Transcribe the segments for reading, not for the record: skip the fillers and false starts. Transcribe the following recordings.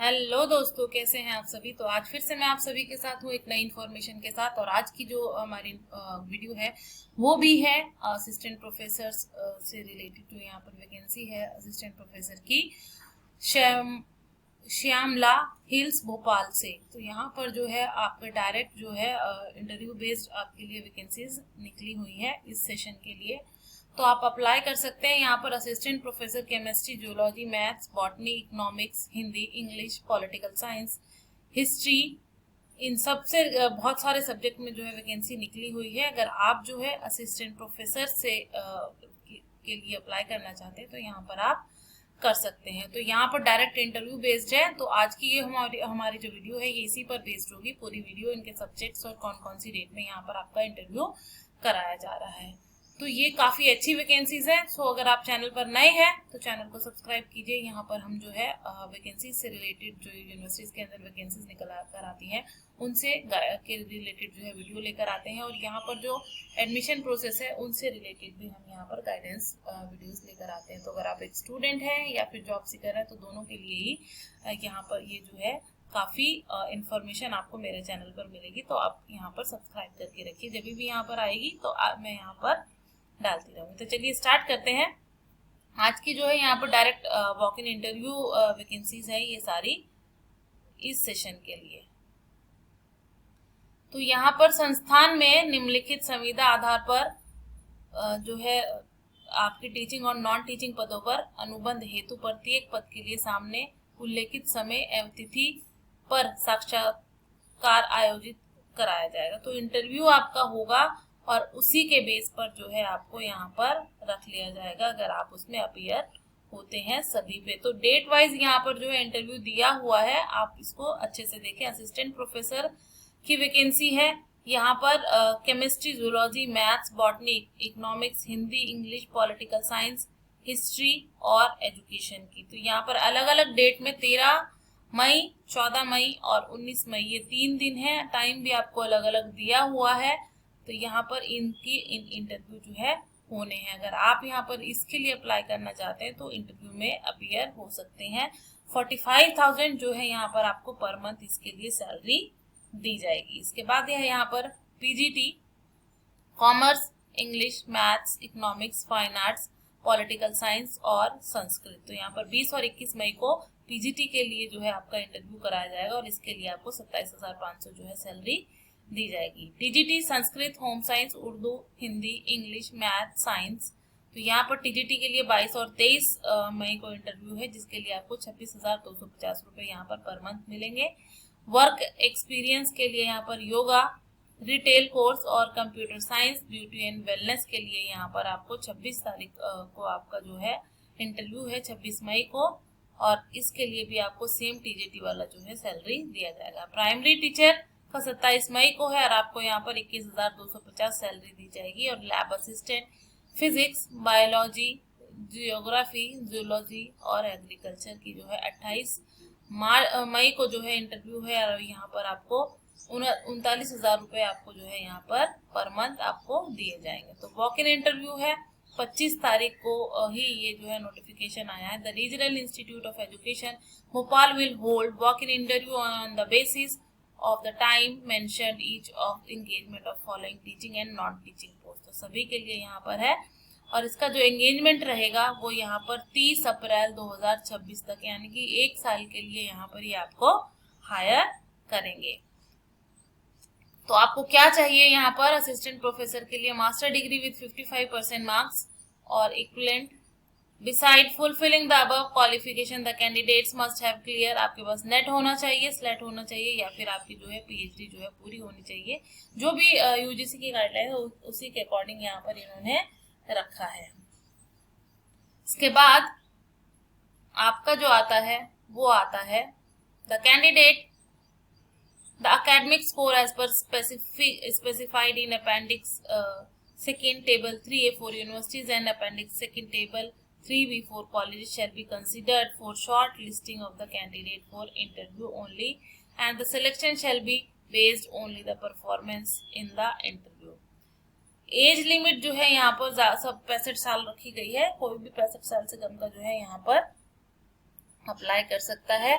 Hello दोस्तों, कैसे हैं आप सभी। तो आज फिर से मैं आप सभी के साथ हूँ एक नई इन्फॉर्मेशन के साथ। और आज की जो हमारी वीडियो है वो भी है असिस्टेंट प्रोफेसर से रिलेटेड। जो यहाँ पर वैकेंसी है असिस्टेंट प्रोफेसर की श्यामला हिल्स भोपाल से। तो यहाँ पर जो है आपका डायरेक्ट जो है इंटरव्यू बेस्ड आपके लिए वैकेंसीज निकली हुई है इस सेशन के लिए। तो आप अप्लाई कर सकते हैं। यहाँ पर assistant professor chemistry, zoology, maths, botany, economics, Hindi, English, political science, history, इन सब से बहुत सारे सब्जेक्ट में जो है वैकेंसी निकली हुई है। अगर आप जो है असिस्टेंट प्रोफेसर से के लिए अप्लाई करना चाहते हैं तो यहाँ पर आप कर सकते हैं। तो यहाँ पर डायरेक्ट इंटरव्यू बेस्ड है। तो आज की ये हमारी जो वीडियो है ये इसी पर बेस्ड होगी। पूरी वीडियो इनके सब्जेक्ट्स और कौन कौन सी डेट में यहाँ पर आपका इंटरव्यू कराया जा रहा है। तो ये काफी अच्छी वैकेंसीज है। सो अगर आप चैनल पर नए हैं तो चैनल को सब्सक्राइब कीजिए। यहाँ पर हम जो है वैकेंसीज से रिलेटेड जो यूनिवर्सिटीज के अंदर वैकेंसीज निकल कर आती हैं उनसे के रिलेटेड जो है वीडियो लेकर आते हैं। और यहाँ पर जो एडमिशन प्रोसेस है उनसे रिलेटेड भी हम यहाँ पर गाइडेंस वीडियोस लेकर आते हैं। तो अगर आप एक स्टूडेंट हैं या फिर जॉब सीकर है तो दोनों के लिए ही यहाँ पर ये जो है काफी इंफॉर्मेशन आपको मेरे चैनल पर मिलेगी। तो आप यहाँ पर सब्सक्राइब करके रखिए, जब भी यहाँ पर आएगी तो मैं यहाँ पर डालती रहूंगी। तो चलिए स्टार्ट करते हैं। आज की जो है यहाँ पर direct walk in interview vacancies है ये सारी इस सेशन के लिए। तो यहाँ पर संस्थान में निम्नलिखित संविदा आधार पर जो है आपकी टीचिंग और नॉन टीचिंग पदों पर अनुबंध हेतु प्रत्येक पद के लिए सामने उल्लेखित समय एवं तिथि पर साक्षात्कार आयोजित कराया जाएगा। तो इंटरव्यू आपका होगा और उसी के बेस पर जो है आपको यहाँ पर रख लिया जाएगा अगर आप उसमें अपीयर होते हैं सभी पे। तो डेट वाइज यहाँ पर जो है इंटरव्यू दिया हुआ है, आप इसको अच्छे से देखें। असिस्टेंट प्रोफेसर की वैकेंसी है यहाँ पर chemistry, zoology, maths, botany, economics, Hindi, English, political science, history और एजुकेशन की। तो यहाँ पर अलग अलग डेट में 13 मई, 14 मई और 19 मई ये 3 दिन है। टाइम भी आपको अलग अलग दिया हुआ है। तो यहाँ पर इनकी इंटरव्यू जो है होने हैं। अगर आप यहाँ पर इसके लिए अप्लाई करना चाहते हैं तो इंटरव्यू में अपीयर हो सकते हैं। 45,000 जो है यहाँ पर आपको पर मंथ इसके लिए सैलरी दी जाएगी। इसके बाद यह यहाँ पर PGT, commerce, English, maths, economics, fine arts, political science और संस्कृत। तो यहाँ पर 20 और 21 मई को पीजीटी के लिए जो है आपका इंटरव्यू कराया जाएगा और इसके लिए आपको 27,500 जो है सैलरी दी जाएगी। TGT Sanskrit, home science, Urdu, Hindi, English, math, science. तो यहाँ पर टीजीटी के लिए 22 और 23 मई को इंटरव्यू है जिसके लिए आपको 26,250 रुपए यहाँ पर मंथ मिलेंगे। वर्क एक्सपीरियंस के लिए यहाँ पर योगा, रिटेल कोर्स और computer science, beauty and wellness के लिए यहाँ पर आपको 26 तारीख को आपका जो है इंटरव्यू है, 26 मई को। और इसके लिए भी आपको सेम टीजीटी वाला जो है सैलरी दिया जाएगा। प्राइमरी टीचर का 27 मई को है और आपको यहाँ पर 21,250 सैलरी दी जाएगी। और lab assistant physics, biology, geography, zoology और एग्रीकल्चर की जो है 28 मई को जो है इंटरव्यू है और यहाँ पर आपको 39,000 रुपए आपको जो है यहाँ पर मंथ आपको दिए जाएंगे। तो वॉक इन इंटरव्यू है 25 तारीख को ही ये जो है नोटिफिकेशन आया है। The regional institute of education Bhopal will hold walk in interview on the basis of the time mentioned each of engagement of following teaching and non teaching post। तो सभी के लिए यहाँ पर है। और इसका जो एंगेजमेंट रहेगा वो यहाँ पर 30 अप्रैल 2026 तक, यानी कि 1 साल के लिए यहाँ पर ये आपको हायर करेंगे। तो आपको क्या चाहिए यहाँ पर असिस्टेंट प्रोफेसर के लिए? मास्टर डिग्री विद 55% मार्क्स और equivalent. Beside fulfilling the above qualification, the candidates must have clear, आपके पास नेट होना चाहिए, स्लेट होना चाहिए या फिर आपकी जो है पीएचडी जो है पूरी होनी चाहिए। जो भी यूजीसी की गाइडलाइन है उसी के अकॉर्डिंग यहाँ पर इन्होंने रखा है। इसके बाद आपका जो आता है वो आता है the candidate the academic score as per specified in appendix 2nd table 3A for universities and appendix 2nd table 3B4 colleges shall be considered for short listing of the candidate for interview only and the selection shall be based only the performance in the interview। Age limit जो है यहाँ पर सब 65 साल रखी गई है। कोई भी 65 साल से कम का जो है यहाँ पर अप्लाई कर सकता है।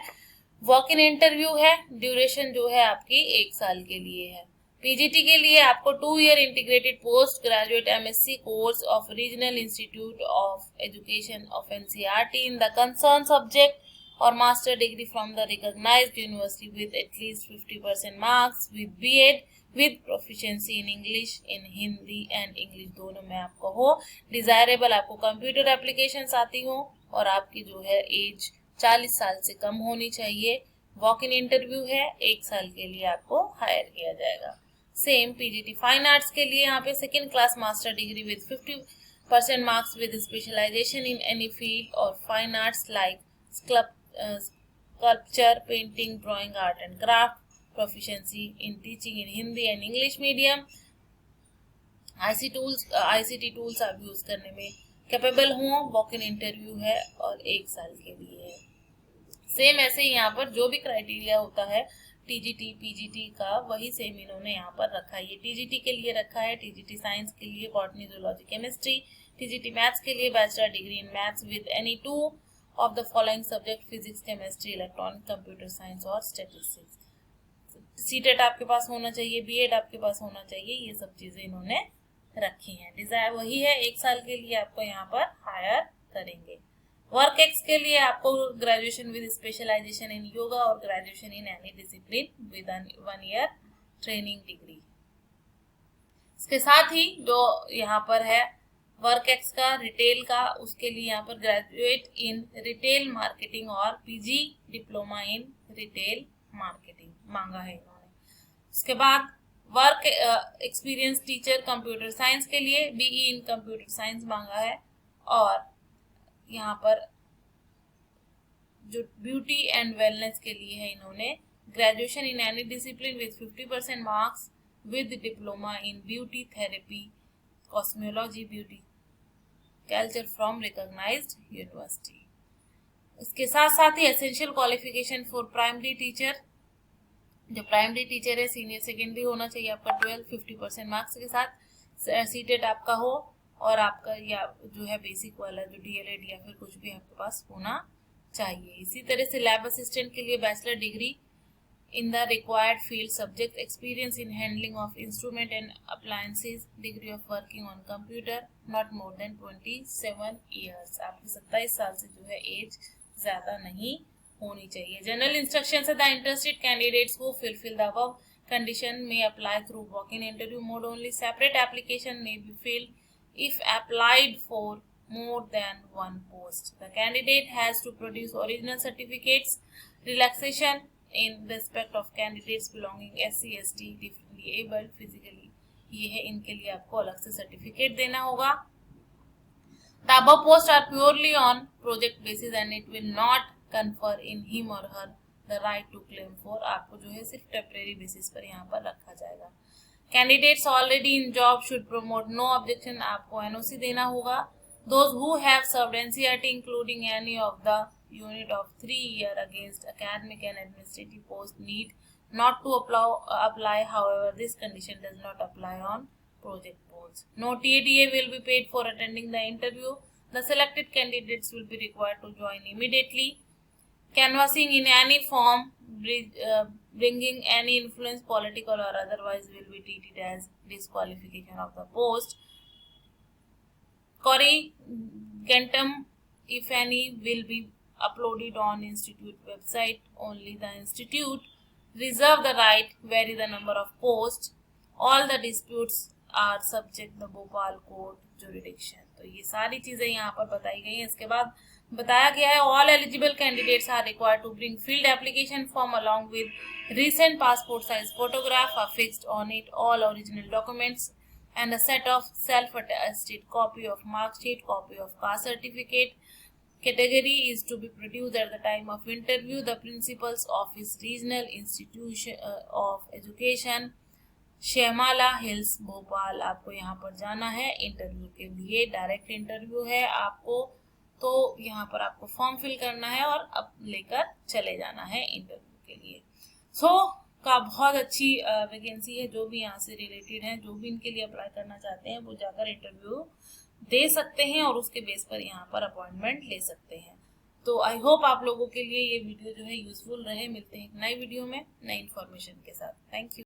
वॉक इन इंटरव्यू है, ड्यूरेशन जो है आपकी 1 साल के लिए है। पीजीटी के लिए आपको 2 year integrated post graduate MSc course of regional institute of education of NCERT in the concern subject और master degree from the recognised university with at least 50% marks with BEd with proficiency in English, in Hindi and English दोनों में आपको हो। Desirable आपको computer applications आती हो और आपकी जो है एज 40 साल से कम होनी चाहिए। वॉक इन इंटरव्यू है, 1 साल के लिए आपको हायर किया जाएगा। सेम पीजीटी फाइन आर्ट्स के लिए यहाँ पे second class master degree with 50% marks with specialisation in any field और fine arts like sculpture, painting, drawing, art and craft, proficiency in teaching in Hindi and English medium, ICT tools आप use करने में capable हों। Walk in interview है और 1 साल के लिए है। सेम ऐसे ही यहाँ पर जो भी क्राइटेरिया होता है टीजीटी पीजीटी का, वही सेम इन्होंने यहाँ पर रखा है। ये टीजीटी के लिए रखा है, टीजीटी साइंस के लिए botany, zoology, chemistry, TGT maths के लिए bachelor degree in maths with any 2 of the following subject physics, chemistry, electronic, computer science और स्टैटिस्टिक्स। सीटेट आपके पास होना चाहिए, बीएड आपके पास होना चाहिए, ये सब चीजें इन्होंने रखी हैं। डिजायर वही है, 1 साल के लिए आपको यहाँ पर हायर करेंगे। वर्क एक्स के लिए आपको ग्रेजुएशन विद स्पेशलाइजेशन इन योगा और graduation in any discipline with 1 ear training degree. इसके साथ ही जो यहाँ पर है वर्क एक्स का रिटेल का, उसके लिए यहाँ पर ग्रेजुएट इन रिटेल मार्केटिंग और PG diploma in retail marketing मांगा है इन्होंने। उसके बाद work experience teacher computer science के लिए बीई इन कंप्यूटर साइंस मांगा है। और यहाँ पर जो ब्यूटी एंड वेलनेस के लिए है इन्होंने graduation in any discipline with 50% marks with diploma in beauty therapy, cosmetology, beauty culture from recognised university. इसके साथ साथ ही essential qualification for primary teacher, जो प्राइमरी टीचर है सीनियर सेकेंडरी होना चाहिए आपका 12 50% मार्क्स के साथ, सीटेट आपका हो और आपका या जो है बेसिक वाला जो डीएलएड या फिर कुछ भी आपके पास होना चाहिए। इसी तरह से लैब असिस्टेंट के लिए bachelor degree in the required field subject, experience in handling of instrument and appliances, degree of working on computer, not more than 27 years. आपकी 27 साल से जो है एज ज्यादा नहीं होनी चाहिए। जनरल इंस्ट्रक्शंस है the interested candidates who fulfil the above condition may apply through walk in interview mode only. Separate application may be filled if applied for more than one post. The candidate has to produce original certificates. Relaxation in respect of candidates belonging SC, ST, differently abled physically. ये है, इनके लिए आपको अलग से certificate देना होगा। The above posts are purely on project basis and it will not confer in him or her the right to claim for. आपको जो है सिर्फ टेम्परेरी बेसिस पर यहाँ पर रखा जाएगा। Candidates already in job should promote no objection, आपको एनओसी देना होगा। Those who have served NCERT including any of the unit of 3 year against academic and administrative post need not to apply, however this condition does not apply on project post. No TA DA will be paid for attending the interview. The selected candidates will be required to join immediately. Canvassing in any form bringing any influence, political or otherwise, will be treated as disqualification of the post. Corrigentum, if any, will be uploaded on institute website. Only the institute reserve the right vary the number of posts. All the disputes are subject the Bhopal court jurisdiction. तो ये सारी चीजें यहाँ पर बताई गई हैं। इसके बाद बताया गया है all eligible candidates are required to bring filled application form along with recent passport size photograph affixed on it, all original documents and a set of self-attested copy of mark sheet, copy of caste certificate. Category is to be produced at the time of interview. The principal's office, Regional Institution of Education, Shyamla Hills, Bhopal. आपको यहाँ पर जाना है interview के लिए, direct interview है आपको, तो यहाँ पर आपको फॉर्म फिल करना है और अब लेकर चले जाना है इंटरव्यू के लिए। का बहुत अच्छी वैकेंसी है। जो भी यहाँ से रिलेटेड हैं, जो भी इनके लिए अप्लाई करना चाहते हैं, वो जाकर इंटरव्यू दे सकते हैं और उसके बेस पर यहाँ पर अपॉइंटमेंट ले सकते हैं। तो आई होप आप लोगों के लिए ये वीडियो जो है यूजफुल रहे। मिलते हैं एक नई वीडियो में नई इन्फॉर्मेशन के साथ। Thank you.